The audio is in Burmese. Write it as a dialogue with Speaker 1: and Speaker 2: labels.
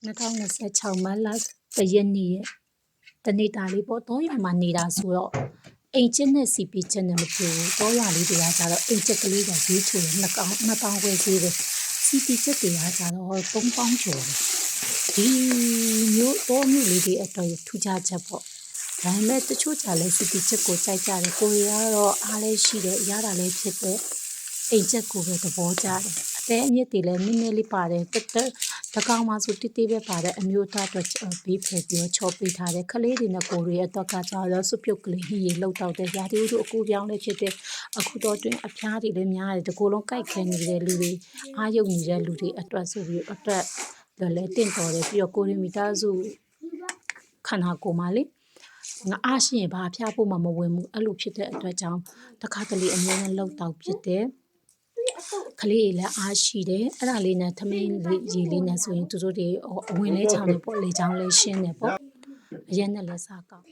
Speaker 1: 2026 မတ်လ 1 ရက်နေ့တနေ့တာလေးပေါ့3 ရွာမှာနေတာဆိုတော့အိမ်ကျက်နဲ့စီပီချက်နဲ့မတူဘူး3 ရွာလေးတွေကကြတော့အိမ်ကျက်ကလေးကဈေးချိုတယ်2 ပေါင်ခွဲဈေးပဲစီပီချက်တွေကကြတော့3 ပေါင်ကျော်တယ်ဒီမျိုးမျိုးလေးတွေအတွက်ထူးခြားချက်ပေါ့ဒါပေမဲ့တချို့ကြလဲစီပီချက်ကိုကြိုက်ကြတယ်ကိုရီကတော့အားလည်းရှိတယ်ရတာလည်းဖြစ်တယ်အိမ်ကျက်ကိုပဲသဘောကျတယ်အတဲအမြင့်တွေလည်းနည်းနည်းလေးပါတယ်တကောင်မှဆိုတိပဲပါတယ်အမျိုးသားအတွက်ဘေးဖယ်ပြီးချောပေးထားတယ်ခလေးတွေနဲ့ကိုရီအတွက်ကကြတော့စွပ်ပြုတ်ကလေးဟင်းရီလှုပ်တော့တယ်ရာသီဥတုအကူပြောင်းလည်းဖြစ်တယ်အခုတော့တွင်အဖျားတွေလည်းများတယ်တကူလုံးကြိုက်ခဲနေတဲ့လူတွေအားယုတ်နေတဲ့လူတွေအတွက်ဆိုပြီးအတွက်လည်းတင့်တော်တယ်ပြီးတော့ကိုရီမိသားစုခန္ဓာကိုယ်မှာလေငါအားရှိရင်ဘာဖျားဖို့မှမဝင်ဘူးအဲ့လိုဖြစ်တဲ့အတွက်ကြောင့်တခါတလေအမြဲတမ်းလှုပ်တော့ဖြစ်တယ်ခလေးတွေလည်းအားရှိတယ်အဲ့ဒါလေးနဲ့သမင်းလေးရေလေးနဲ့ဆိုရင်သူတို့တွေအဝင်လဲချောင်းနေပေါ့လေချောင်းလေးရှင်းနေပေါ့အရက်နဲ့လည်းစားကောက်